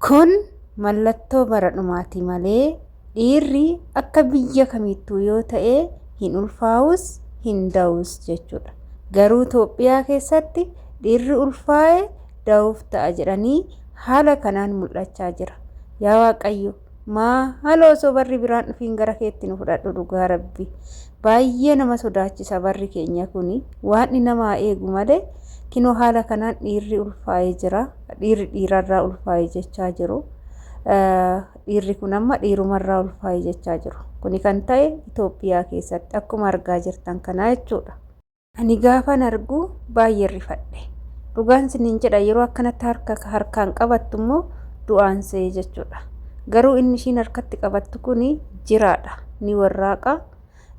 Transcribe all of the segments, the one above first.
Kun mallattoo bara dhumaati malee dhiirri akka biyya kamittuu yoo ta'e hin ulfaa'us hin da'us jechuudha. Garuu Itoophiyaa keessatti dhiirri ulfaa'e da'uuf ta'a jedhanii haala kanaan mul'achaa jira. Yaa Waaqayyo maal osoo barri biraan dhufiin gara keetti nu fudhadhu dhugaa Rabbi. Baay'ee nama sodaachisa barri keenya kuni waan namaa eegu malee kinoo haala kanaan dhiirri ulfaa'ee jira. Dhiirri dhiirarraa ulfaa'ee jechaa jiru. Dhiirri kun amma dhiirumarraa ulfaa'ee jechaa jiru. Kuni kan ta'e Itoophiyaa keessatti akkuma argaa jirtan kana jechuudha. Ani gaafan argu baay'ee rifadhe. Dhugaan siniin jedha yeroo akkanatti harkaan qabattu immoo du'aan se'ee jechuudha. Garuu inni ishiin harkatti qabattu kuni jiraadha. Ni warraaqa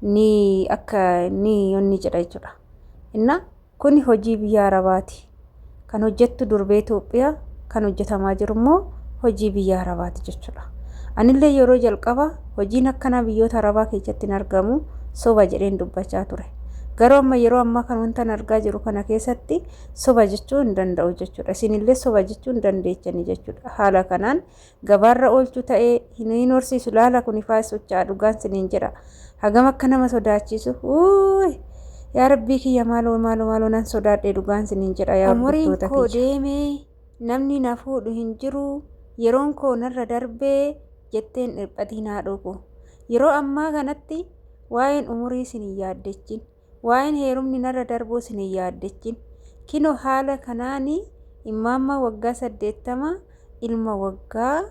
ni akka ni yonni jedha jechuudha. Inna kuni hojii biyya Arabaati. Kan hojjettu durbee Itoophiyaa kan hojjetamaa jiru immoo hojii biyya Arabaati jechuudha. Anillee yeroo jalqaba hojiin akkana biyyoota Arabaa keessatti hin argamu soba jedheen dubbachaa ture. Garuu amma yeroo ammaa kan wanta argaa jiru kana keessatti soba jechuu hin danda'u jechuudha. Isinillee soba jechuu hin dandeechani jechuudha. Haala kanaan gabaarra oolchu ta'ee hin horsiisu laala kun ifaa socho'aa dhugaan siniin jedha. Hagam akka nama sodaachisu yaa Rabbii kiyya maaloo nan sodaadhee dhugaan siniin jedha yaa hordoftoota kiyya. Umuriin koo deemee namni na fuudhu hin jiru yeroon koo narra darbee jetteen dhiphatiin haadhoo koo. Yeroo ammaa kanatti waa'een umurii isin hin yaaddechin. Waa'een heerumni narra darbuu isin hin yaaddechin. Kinoo haala kanaanii immaamma waggaa 80 ilma waggaa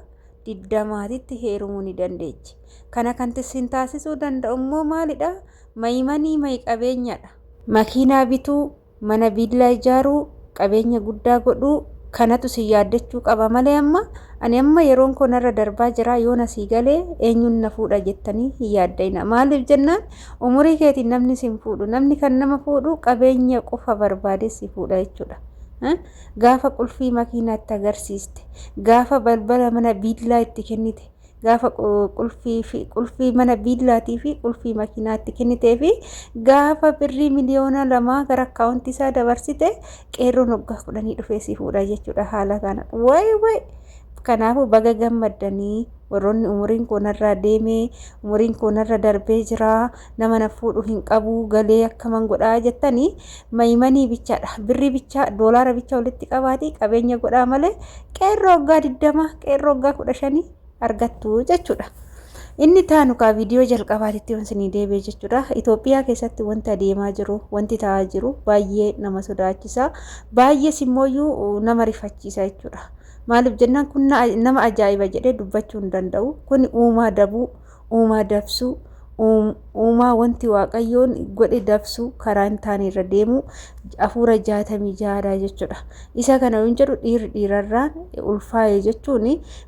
20titti heerumuu ni dandeechi. Kana kan isin taasisuu danda'u immoo maalidha? Maymanii mayi qabeenyadha. Makiinaa bituu, mana viillaa ijaaruu, qabeenya guddaa godhuu kanatu si yaaddechuu qaba malee ani amma yeroon koo narra darbaa jira yoo na sii galee eenyuun na fuudha jettanii hin yaaddayna. Maaliif jennaan umurii keetiin namni si hin fuudhu. Namni kan nama fuudhu qabeenya qofa barbaade si fuudha jechuudha. Gaafa qulfii makiinaa itti agarsiiste, gaafa balbala mana viillaa itti kennite, gaafa qulfii mana viillaatii fi qulfii makiinaa itti kennitee fi gaafa birrii miliyoona 2 gara akkaawuntii isaa dabarsite qeerroon waggaa 10 dhufee si fuudha jechuudha haala kana. Way kanaafuu baga gammaddanii warroonni umuriin koo narraa deemee umuriin koo narra darbee jira nama na fuudhu hin qabu galee akkaman godhaa jettanii maymanii bichaadha. Birrii bichaa doolaara bichaa walitti qabaatii qabeenya godhaa malee qeerroo waggaa 20 qeerroo waggaa 15 argattu jechuudha. Inni taanu ka viidiyoo jalqabaatitti wanti deebee jechuudha. Itoophiyaa keessatti wanta deemaa jiru, wanti ta'aa jiru baay'ee nama sodaachisa. Baay'ee simmooyyuu nama rifachiisa jechuudha. Maaliif jennaan kun nama ajaa'iba jedhee dubbachuu hin danda'u. Kun uumaa dabuu, uumaa dabsuu, uumaa wanti Waaqayyoon godhe dabsuu karaa hin taane irra deemu hafuura 66 jechuudha. Isa kana yoo jedhu dhiirri dhiirarraan ulfaa'e jechuun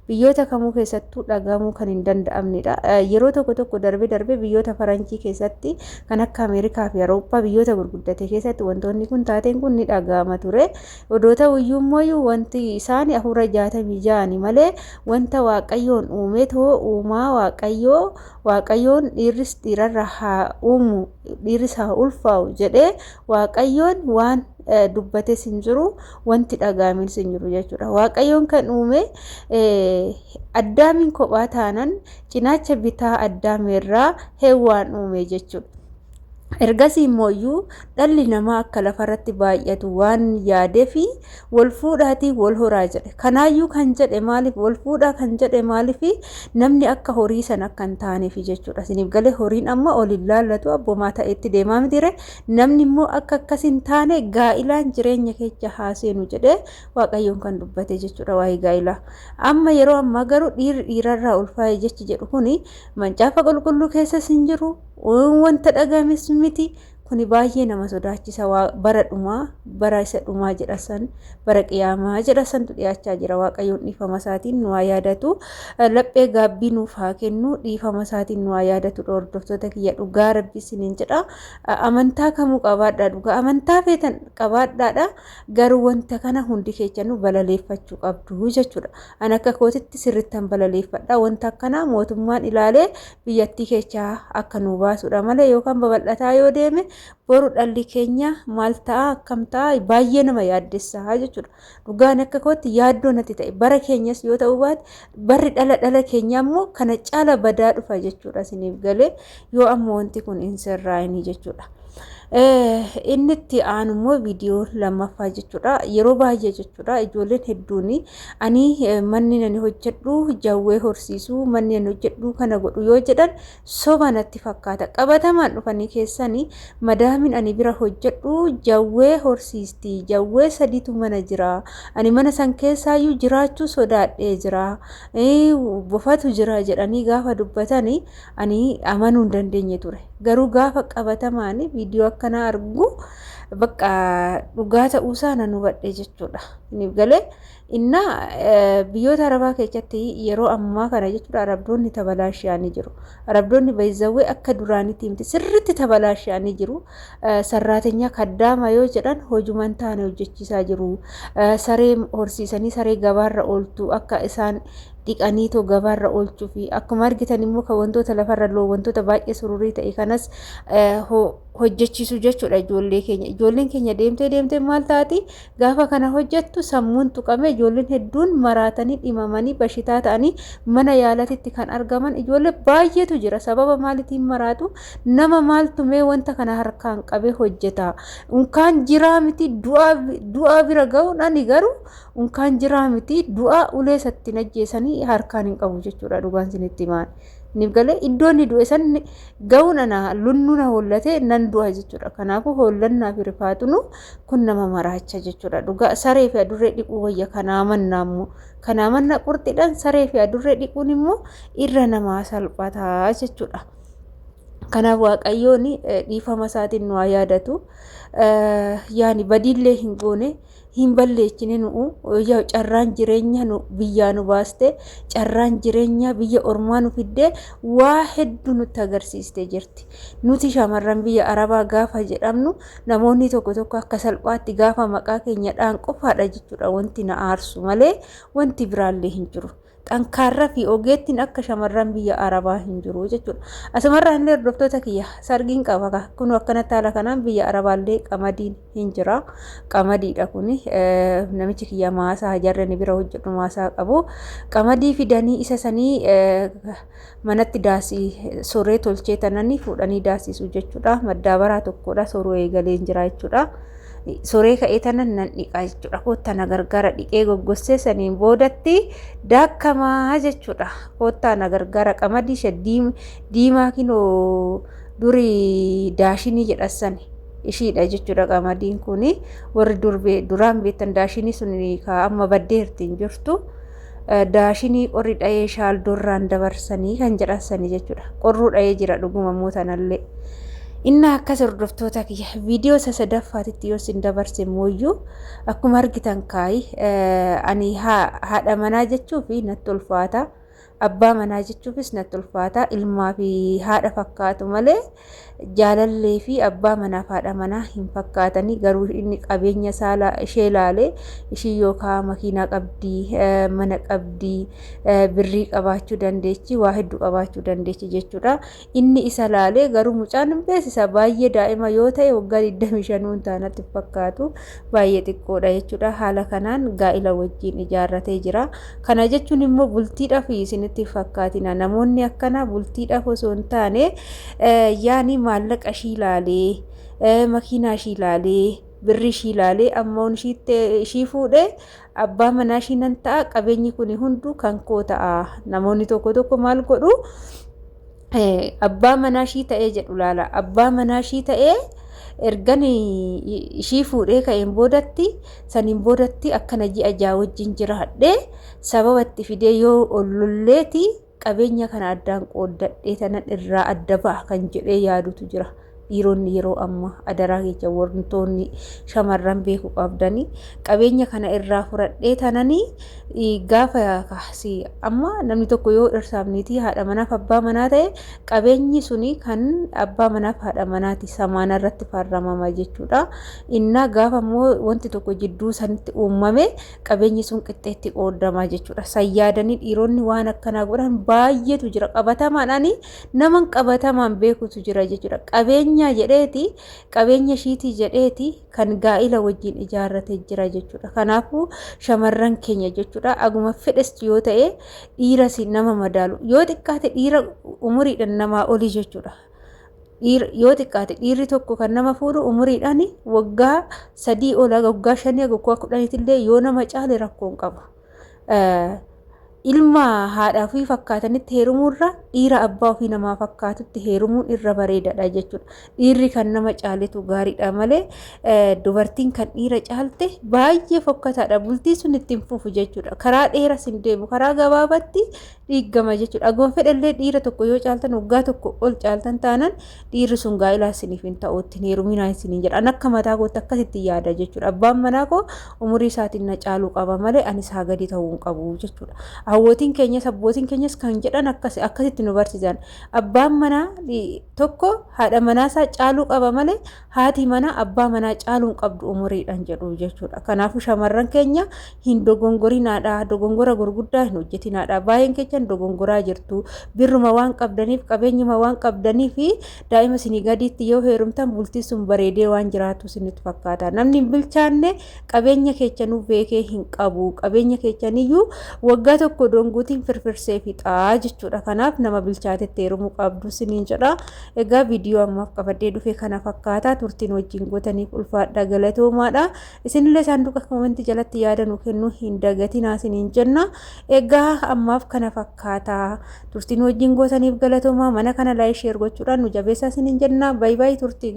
biyyoota kamuu keessattuu dhagamuu kan hin danda'amnedha. Yeroo tokko darbee biyyoota faranjii keessatti kan akka Ameerikaa fi Awurooppaa biyyoota gurguddate keessatti wantoonni kun taateen kun ni dhaga'ama ture. Odoo ta'uyyuu immoo wanti isaan hafuura 66 malee wanta Waaqayyoon uume too uumaa Waaqayyoon dhiirris dhiirarra haa uumu dhiirris haa ulfaa'u jedhee Waaqayyoon waan dubbate sin jiru wanti dhaga'amin sin jiru jechuudha. Waaqayyoon kan uume Addaamiin kophaa taanan cinaacha bitaa Addaamirraa Heewwaan uume jechuudha. Ergasii immoo dhalli namaa akka lafarratti baay'atu waan yaadee fi wal fuudhaatii wal horaa jedhe. Kanaayyuu kan jedhe maaliif wal fuudhaa kan jedhe maaliif namni akka horii san akka hin taaneef jechuudha. Siniif galee horiin amma ol hin laallatu abboomaa ta'etti deemaa mitire. Namni immoo akka akkas hin taane gaa'ilaan jireenya keessa haaseenu jedhee Waaqayyoon kan dubbate jechuudha waa'ee gaa'ilaa. Amma yeroo ammaa garuu dhiirarraa ulfaa'e jechi jedhu kuni mancaafa qulqulluu keessa hin jiru. Wanta dhagames miti kuni baay'ee nama sodaachisa. Bara dhumaa bara isa dhumaa jedhasan bara qiyaamaa jedhasantu dhiyaachaa jira. Waaqayyoon dhiifama isaatiin nu haa yaadatu. Laphee gaabbii nuuf haa kennu. Dhiifama isaatiin nu haa yaadatu. Hordoftoota kiyya dhugaa Rabbi isiniin jedha. Amantaa kamuu qabaadhaa dhugaa amantaa feetan qabaadhaadha. Garuu wanta kana hundi keechanu balaleeffachuu qabdu jechuudha. Ani akka kootitti sirrittan balaleeffadha. Wanta akkana mootummaan ilaalee biyyattii keechaa akka nu baasudha malee yookaan babal'ataa yoo deeme boru dhalli keenya maal ta'a akkam ta'a baay'ee nama yaaddessaa jechuudha. Dhugaan akka kootti yaaddoo natti ta'e bara keenyas yoo ta'u baate barri dhala keenya ammoo kana caala badaa dhufa jechuudha isiniif galee yoo ammoo wanti kun hin sirraa'inii jechuudha. Inni itti aanu immoo viidiyoo lammaffaa jechuudha. Yeroo baay'ee jechuudha ijoolleen hedduun ani manni ani hojjedhu jawwee horsiisuu manni ani hojjedhu kana godhu yoo jedhan soba natti fakkaata. Qabatamaan dhufanii keessanii madaamin ani bira hojjedhu jawwee horsiisti jawwee sadiitu mana jira. Ani mana san keessaayyuu jiraachuu sodaadhee jira. Bofatu jira jedhanii gaafa dubbatanii ani amanuu hin dandeenye ture. Garuu gaafa qabatamaan viidiyoo akkana argu bakka dhugaa ta'uusaa nan hubadhe jechuudha. Isiniif galee inna biyyoota arabaa keessatti yeroo ammaa kana jechuudha arabdoonni tabalaashaanii jiru. Arabdoonni bayzawwee akka duraanitti himti sirriitti tabalaashaanii jiru. Sarraatenya kaddaama yoo jedhan hojuman taane hojjechiisaa jiru. Saree horsiisanii saree gabaarra ooltu akka isaan dhiqaniitoo gabaarra oolchuu fi akkuma argitan immoo kan wantoota lafarra loo wantoota baay'ee sururii ta'e kanas hojjechiisu jechuudha ijoolleen keenya deemtee maal taati gaafa kana hojjettu sammuun tuqame ijoolleen hedduun maraatanii dhimamanii bashitaa ta'anii mana yaalatitti kan argaman ijoollee baay'eetu jira sababa maalitiin maraatu nama maaltu mee wanta kana harkaan qabee hojjeta unkaan jiraa miti du'aa bira ga'uudhaan garuu unkaan jiraa miti du'aa ulee satti najjeesanii harkaan hin qabu jechuudha dhugaan sinitti maan ni galee iddoon ni du'e san ga'uun ana lunnuna hollate nan du'a jechuudha kanaafuu hollannaa fi rifaatunu kun nama maraacha jechuudha dhugaa saree fi adurree dhiquu wayya kanaa manna qurxiidhaan saree fi adurree dhiquun immoo irra namaa salphataa jechuudha. Kanaaf waaqayyoon dhiifama isaatiin nu yaadatu yaani badiillee hin goone hin balleechine nu carraan jireenya nu biyyaa nu baaste carraan jireenya biyya ormaa nu fidde waa hedduu nutti agarsiiste jirti. Nuti shamarran biyya arabaa gaafa jedhamnu namoonni tokko akka salphaatti gaafa maqaa keenyadhaan qofaadha jechuudha wanti na aarsu malee wanti biraallee hin jiru. Xankaarraa fi ogeettiin akka shamarran biyya arabaa hin jiru jechuudha. Asumarraa illee hordoftoota kiyya sargiin qaba kun akkanatti haala kanaan biyya arabaallee qamadiin hin jira. Qamadiidha kun namichi kiyya maasaa hajarreen bira hojjedhu maasaa qabu. Qamadii fidanii isa sanii manatti daasii soree tolchee tananii fuudhanii daasisu jechuudha. Maddaabaraa tokkodha soroo eegalee jira jechuudha. Soree ka'ee tanan nan dhiqaa jechuudha. Koottaan gargaara dhiqee goggossee saniin boodatti daakkamaa jechuudha. Koottaan gargaara qamadii diimaa kinoo durii daashinii jedhasan ishiidha jechuudha qamadiin kuni warri duraan beektan daashinii sun amma baddeerti hin jirtu. Daashinii qorri dha'ee shaaldorraan dabarsanii kan jedhasanii jechuudha. Qorruu dha'ee jira dhuguma mootanallee. Inna akkas hordoftoota kiyya viidiyoo sadaffaatitti yoo sin dabarse mooyyuu akkuma argitan kaayi ani haadha manaa jechuufi natti ulfaata abbaa manaa jechuufis natti ulfaata ilmaa fi haadha fakkaatu malee jaalallee fi abbaa manaaf haadha manaa hin fakkaatanii garuu inni qabeenya saala ishee ilaalee ishii yookaan makiinaa qabdii mana qabdii birrii qabaachuu dandeechi waa hedduu qabaachuu dandeechi jechuudha. Inni isa ilaalee garuu mucaan hin beeksisa baay'ee daa'ima yoo ta'e waggaa 25 taanatti fakkaatu baay'ee xiqqoodha jechuudha. Haala kanaan gaa'ila wajjin ijaarratee jira. Kana jechuun immoo bultiidhaaf isinitti fakkaatina namoonni akkana bultiidhaaf osoo hin taane yaani maallaqa ishii ilaalee makiinaa ishii ilaalee birrii ishii ilaalee ammoon ishii fuudhee abbaa manaa ishii nan ta'a qabeenyi kun hunduu kan koo ta'a. Namoonni tokko maal godhu abbaa manaa ishii ta'ee jedhu laala abbaa manaa ishii ta'ee ergan ishii fuudhee ka'een boodatti saniin boodatti akkana ji'a jaa wajjin jiraadhee sababa itti fidee yoo ollolleeti qabeenya kana addaan qooddadhee tanan irraa adda ba'a kan jedhee yaadutu jira. Dhiironni yeroo amma adaraa keessa wantoonni shamarran beekuu qabdanii qabeenya kana irraa fudhadhee tananii gaafa kaasii amma namni tokko yoo dhirsaafniitii haadha manaaf abbaa manaa ta'e qabeenyi suni kan abbaa manaaf haadha manaati samaana irratti farramama jechuudha. Inna gaafa immoo wanti tokko jidduu sanitti uumame qabeenyi sun qixxeetti qoodama jechuudha. Sayyaadanii dhiironni waan akkanaa godhan baay'eetu jira qabatamaadhaani naman qabatamaan beekutu jira jechuudha. Qabeenya jedheeti qabeenya ishiitii jedheeti kan gaa'ila wajjin ijaarratee jira jechuudha. Kanaafuu shamarran keenya jechuudha aguma fedhes yoo ta'e dhiiras nama madaalu yoo xiqqaate dhiira umuriidhaan namaa olii jechuudha. Yoo xiqqaate dhiirri tokko kan nama fuudhu umuriidhaan waggaa 3 ola waggaa 5 waggaa 10 illee yoo nama caale rakkoo hin qabu. Ilma haadhaa fi fakkaatanitti heerumuurra dhiira abbaa ofii namaa fakkaatutti heerumuun irra bareedaadha jechuudha. Dhiirri kan nama caaletu gaariidha malee dubartiin kan dhiira caalte baay'ee fokkataadha. Bultii sun ittiin fufu jechuudha. Karaa dheeras hin deemu karaa gabaabatti dhiiggama jechuudha. Aguma fedhallee dhiira tokko yoo caaltan waggaa tokko ol caaltan taanan dhiirri sun gaa'ilaa isiniif hin ta'u ittiin heeruminaa isiniin jedha. Akka mataa kootti akkasitti yaada jechuudha. Abbaan manaa koo umurii isaatiin na caaluu qaba malee ani isaa gadi ta'uu hin qabu jechuudha. Hawwootiin keenyas abbootiin keenyas kan jedhan akkasitti nu barsiisan. Abbaan manaa tokko haadha manaasaa caaluu qaba malee haati manaa abbaa manaa caaluu hin qabdu umuriidhaan jedhu jechuudha. Kanaafuu shamarran keenya hin dogongorinaadha. Dogongora gurguddaa hin hojjetinaadha. Baay'een keenya dogongoraa jirtu. Birruma waan qabdaniif qabeenyuma waan qabdaniif daa'ima isinii gadiitti yoo heerumtan bultii sun bareedee waan jiraatu isinitti fakkaata. Namni hin bilchaanne qabeenya keechanuu beekee hin qabu. Qabeenya keechaniyyuu waggaa tokko donguutiin firfirsee fixaa jechuudha. Kanaaf nama bilchaatetti heerumuu qabdu isiniin jedha. Egaa viidiyoo ammaaf qabadee dhufe kana fakkaata. Turtiin wajjin gootaniif ulfaadha galatoomaadha. Isinillee saanduqa komentii jalatti yaada nu kennuu hin dagatinaa isiniin jenna. Egaa ammaaf kana fakkaata. Turtiin wajjin gootaniif galatoomaa mana kana laayik sheer gochuudhaan nu jabeessaa isiniin jenna. Baay'ee turtii